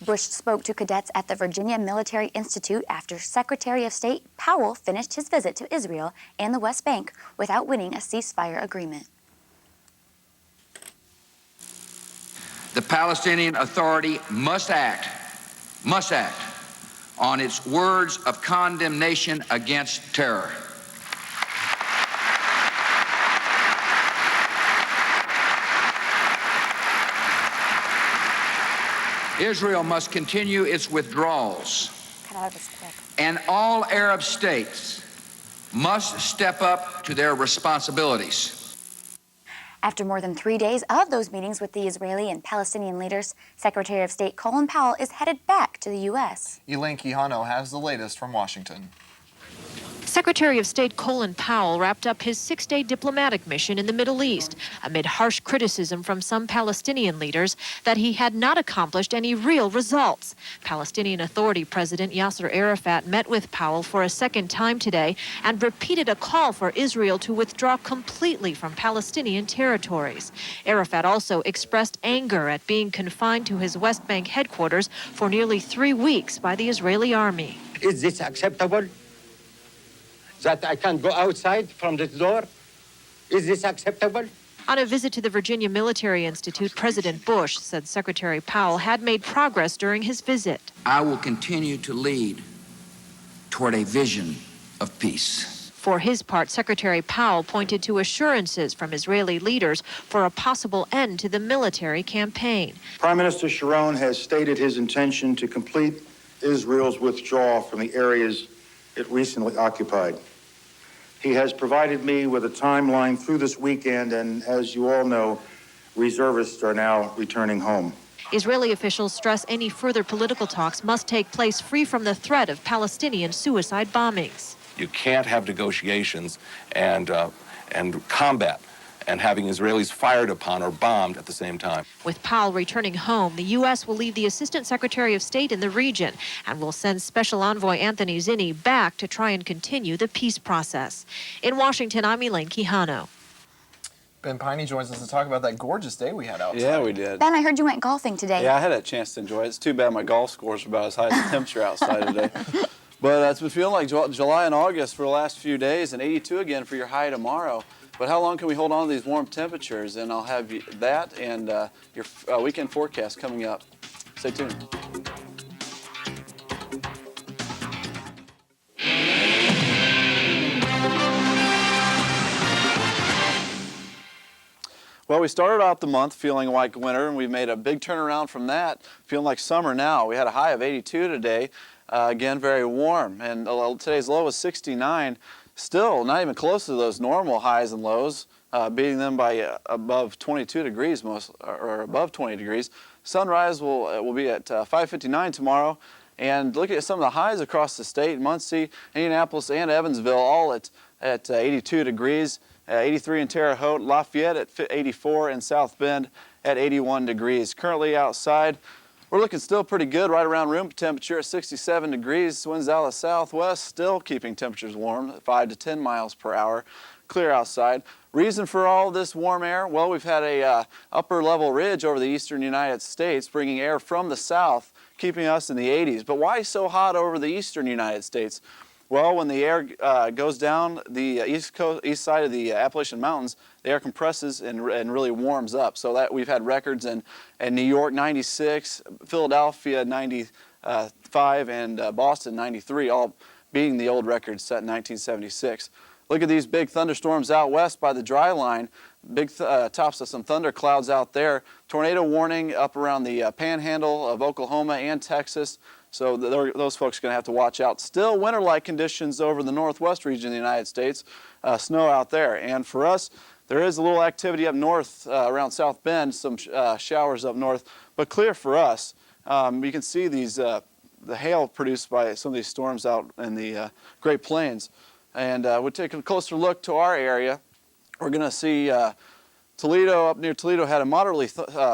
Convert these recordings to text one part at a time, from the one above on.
Bush spoke to cadets at the Virginia Military Institute after Secretary of State Powell finished his visit to Israel and the West Bank without winning a ceasefire agreement. The Palestinian Authority must act on its words of condemnation against terror. Israel must continue its withdrawals, and all Arab states must step up to their responsibilities. After more than 3 days of those meetings with the Israeli and Palestinian leaders, Secretary of State Colin Powell is headed back to the U.S. Elaine Quijano has the latest from Washington. Secretary of State Colin Powell wrapped up his 6-day diplomatic mission in the Middle East amid harsh criticism from some Palestinian leaders that he had not accomplished any real results. Palestinian Authority President Yasser Arafat met with Powell for a second time today and repeated a call for Israel to withdraw completely from Palestinian territories. Arafat also expressed anger at being confined to his West Bank headquarters for nearly 3 weeks by the Israeli army. Is this acceptable? That I can't go outside from this door? Is this acceptable? On a visit to the Virginia Military Institute, President Bush said Secretary Powell had made progress during his visit. I will continue to lead toward a vision of peace. For his part, Secretary Powell pointed to assurances from Israeli leaders for a possible end to the military campaign. Prime Minister Sharon has stated his intention to complete Israel's withdrawal from the areas it recently occupied. He has provided me with a timeline through this weekend, and as you all know, reservists are now returning home. Israeli officials stress any further political talks must take place free from the threat of Palestinian suicide bombings. You can't have negotiations and combat and having Israelis fired upon or bombed at the same time. With Powell returning home, the U.S. will leave the Assistant Secretary of State in the region and will send Special Envoy Anthony Zinni back to try and continue the peace process. In Washington, I'm Elaine Quijano. Ben Piney joins us to talk about that gorgeous day we had outside. Yeah, we did. Ben, I heard you went golfing today. Yeah, I had a chance to enjoy it. It's too bad my golf scores are about as high as the temperature outside today. But it's been feeling like July and August for the last few days, and 82 again for your high tomorrow. But how long can we hold on to these warm temperatures? And I'll have that and your weekend forecast coming up. Stay tuned. Well, we started out the month feeling like winter, and we made a big turnaround from that, feeling like summer now. We had a high of 82 today, again, very warm, and today's low was 69. Still not even close to those normal highs and lows, beating them by above 22 degrees, or above 20 degrees. Sunrise will be at 5:59 tomorrow, and looking at some of the highs across the state, Muncie, Indianapolis, and Evansville, all at 82 degrees. 83 in Terre Haute, Lafayette at 84, and South Bend at 81 degrees. Currently outside, we're looking still pretty good, right around room temperature at 67 degrees. Winds out of the southwest, still keeping temperatures warm at 5 to 10 miles per hour. Clear outside. Reason for all this warm air? Well, we've had a upper level ridge over the eastern United States, bringing air from the south, keeping us in the 80s. But why so hot over the eastern United States? Well, when the air goes down the east side of the Appalachian Mountains, the air compresses and really warms up. So that we've had records in New York 96, Philadelphia 95, and Boston 93, all beating the old records set in 1976. Look at these big thunderstorms out west by the dry line. Big tops of some thunder clouds out there. Tornado warning up around the panhandle of Oklahoma and Texas. So those folks are going to have to watch out. Still winter-like conditions over the northwest region of the United States. Snow out there. And for us, there is a little activity up north around South Bend, some showers up north, but clear for us. You can see these the hail produced by some of these storms out in the Great Plains. And we'll take a closer look to our area. We're going to see Toledo, up near Toledo, had a moderately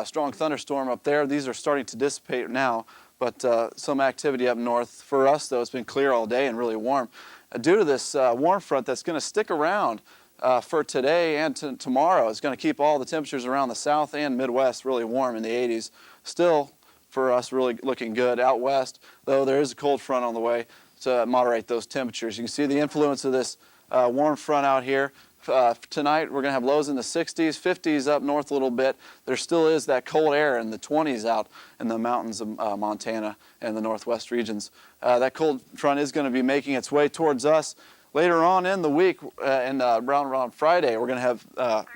strong thunderstorm up there. These are starting to dissipate now. But some activity up north. For us, though, it's been clear all day and really warm. Due to this warm front that's going to stick around for today and tomorrow, it's going to keep all the temperatures around the south and Midwest really warm in the 80s. Still for us really looking good. Out west, though, there is a cold front on the way to moderate those temperatures. You can see the influence of this warm front out here. Tonight, we're going to have lows in the 60s, 50s up north a little bit. There still is that cold air in the 20s out in the mountains of Montana and the northwest regions. That cold front is going to be making its way towards us. Later on in the week, and around Friday, we're going to have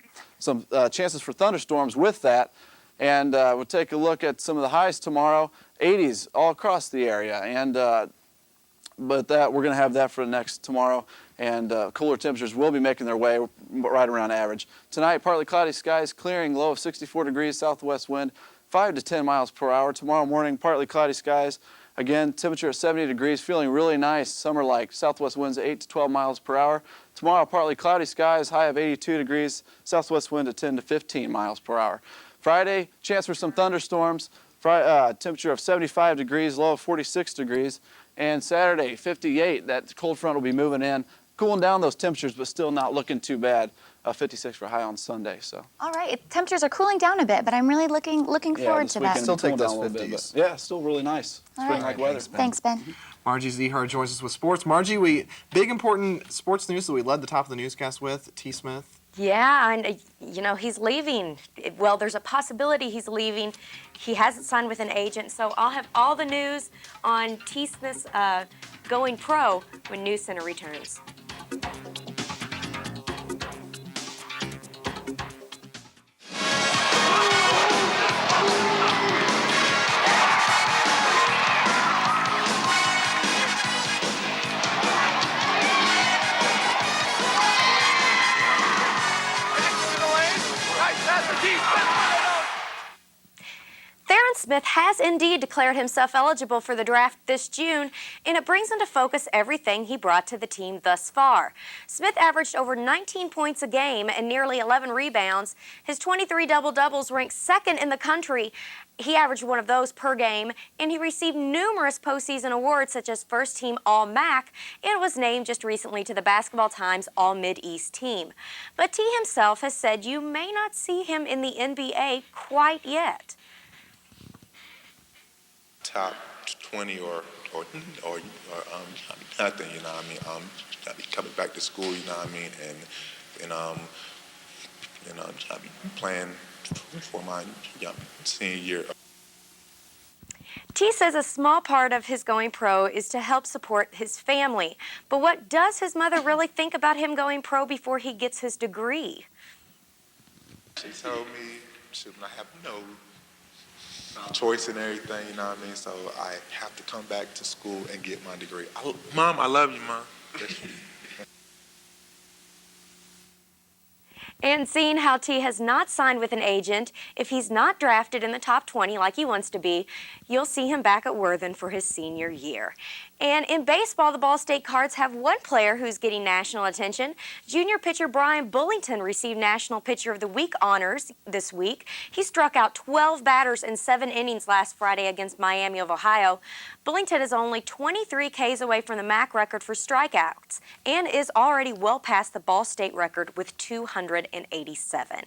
some chances for thunderstorms with that. And we'll take a look at some of the highs tomorrow, 80s all across the area. And but we're going to have that for the next tomorrow. And cooler temperatures will be making their way right around average. Tonight, partly cloudy skies, clearing, low of 64 degrees, southwest wind, 5 to 10 miles per hour. Tomorrow morning, partly cloudy skies. Again, temperature of 70 degrees, feeling really nice, summer-like. Southwest winds at 8 to 12 miles per hour. Tomorrow, partly cloudy skies, high of 82 degrees, southwest wind at 10 to 15 miles per hour. Friday, chance for some thunderstorms. Temperature of 75 degrees, low of 46 degrees. And Saturday, 58. That cold front will be moving in, cooling down those temperatures, but still not looking too bad. 56 for high on Sunday. So. All right, temperatures are cooling down a bit, but I'm really looking forward to that. Still take those 50s. Yeah, still really nice. Spring-like weather. Thanks, Ben. Margie Zehar joins us with sports. Margie, big important sports news that we led the top of the newscast with. T. Smith. Yeah, and you know, he's leaving. Well, there's a possibility he's leaving. He hasn't signed with an agent, so I'll have all the news on T. Smith's going pro when NewsCenter returns. Theron Smith has indeed declared himself eligible for the draft this June, and it brings into focus everything he brought to the team thus far. Smith averaged over 19 points a game and nearly 11 rebounds. His 23 double-doubles ranked second in the country. He averaged one of those per game, and he received numerous postseason awards such as First Team All-MAC and was named just recently to the Basketball Times All-Mid-East team. But T himself has said you may not see him in the NBA quite yet. Top 20 or nothing, you know what I mean? I'll be coming back to school, you know what I mean? And I'll be playing for my senior year. T says a small part of his going pro is to help support his family. But what does his mother really think about him going pro before he gets his degree? She told me she would not have no choice in everything, you know what I mean? So I have to come back to school and get my degree. Mom, I love you, Mom. And seeing how T has not signed with an agent, if he's not drafted in the top 20 like he wants to be, you'll see him back at Worthen for his senior year. And in baseball, the Ball State Cards have one player who's getting national attention. Junior pitcher Brian Bullington received National Pitcher of the Week honors this week. He struck out 12 batters in 7 innings last Friday against Miami of Ohio. Bullington is only 23 Ks away from the MAC record for strikeouts and is already well past the Ball State record with 287.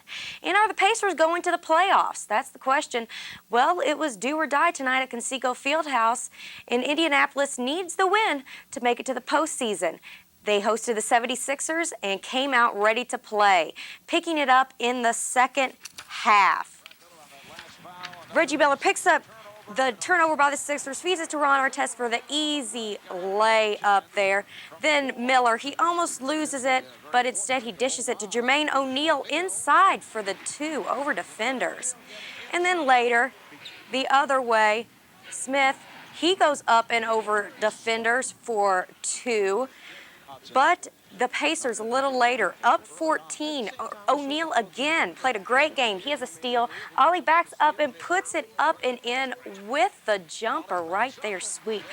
And are the Pacers going to the playoffs? That's the question. Well, it was do or die tonight at Conseco Fieldhouse, and Indianapolis needs the win to make it to the postseason. They hosted the 76ers and came out ready to play, picking it up in the second half. Reggie Miller picks up the turnover by the Sixers, feeds it to Ron Artest for the easy layup there. Then Miller, he almost loses it, but instead he dishes it to Jermaine O'Neal inside for the 2 over defenders. And then later, the other way, Smith, he goes up and over defenders for 2. But the Pacers a little later, up 14. O'Neal again played a great game. He has a steal. Ollie backs up and puts it up and in with the jumper right there. Sweet.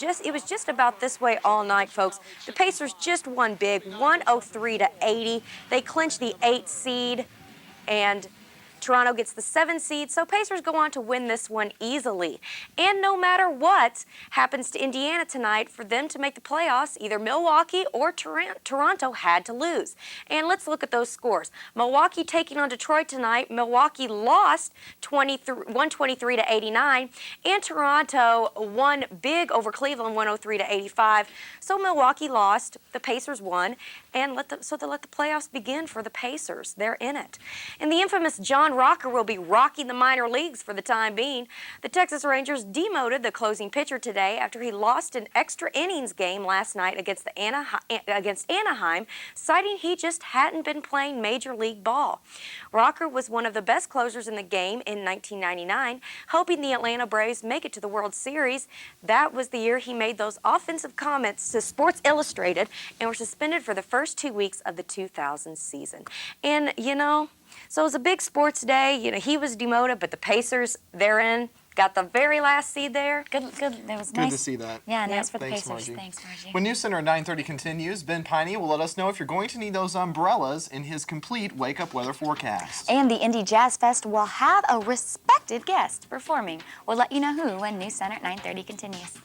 It was just about this way all night, folks. The Pacers just won big, 103-80. They clinched the 8th seed, and Toronto gets the 7th seed, so Pacers go on to win this one easily. And no matter what happens to Indiana tonight, for them to make the playoffs, either Milwaukee or Toronto had to lose. And let's look at those scores. Milwaukee taking on Detroit tonight. Milwaukee lost 123 to 89, and Toronto won big over Cleveland 103 to 85. So Milwaukee lost, the Pacers won, and so they let the playoffs begin for the Pacers. They're in it. And the infamous John Rocker will be rocking the minor leagues for the time being. The Texas Rangers demoted the closing pitcher today after he lost an extra innings game last night against Anaheim, citing he just hadn't been playing Major League ball. Rocker was one of the best closers in the game in 1999, helping the Atlanta Braves make it to the World Series. That was the year he made those offensive comments to Sports Illustrated and were suspended for the first 2 weeks of the 2000 season. And, so it was a big sports day. He was demoted, but the Pacers, they're in. Got the very last seed there. Good. That was Good nice. to see that. Yeah, nice for the Thanks, Pacers. Margie. Thanks, Margie. When NewsCenter at 9:30 continues, Ben Piney will let us know if you're going to need those umbrellas in his complete wake-up weather forecast. And the Indy Jazz Fest will have a respected guest performing. We'll let you know who when NewsCenter at 9:30 continues.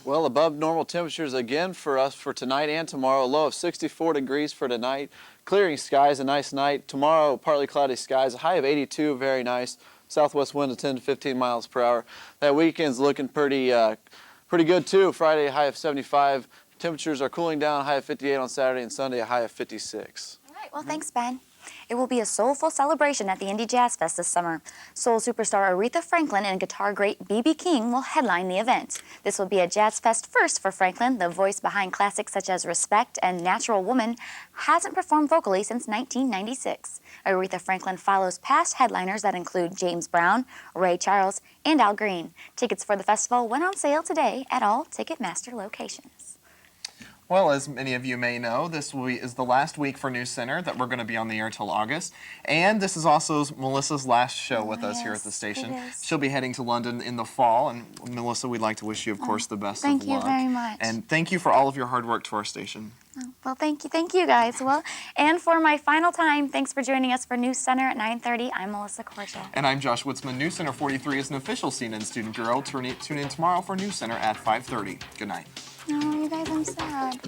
Well, above normal temperatures again for us for tonight and tomorrow. A low of 64 degrees for tonight. Clearing skies, a nice night. Tomorrow, partly cloudy skies. A high of 82, very nice. Southwest wind of 10 to 15 miles per hour. That weekend's looking pretty good too. Friday, a high of 75. Temperatures are cooling down. A high of 58 on Saturday, and Sunday, a high of 56. All right. Well, thanks, Ben. It will be a soulful celebration at the Indy Jazz Fest this summer. Soul superstar Aretha Franklin and guitar great B.B. King will headline the event. This will be a Jazz Fest first for Franklin. The voice behind classics such as Respect and Natural Woman hasn't performed vocally since 1996. Aretha Franklin follows past headliners that include James Brown, Ray Charles, and Al Green. Tickets for the festival went on sale today at all Ticketmaster locations. Well, as many of you may know, this is the last week for NewsCenter that we're going to be on the air until August. And this is also Melissa's last show with us here at the station. She'll be heading to London in the fall. And Melissa, we'd like to wish you, of course, the best of luck. Thank you very much. And thank you for all of your hard work to our station. Well, thank you guys. Well, and for my final time, thanks for joining us for NewsCenter at 9:30. I'm Melissa Cordial. And I'm Josh Woodsman. NewsCenter 43 is an official CNN student bureau. Tune in tomorrow for NewsCenter at 5:30. Good night. No, you guys, I'm sad.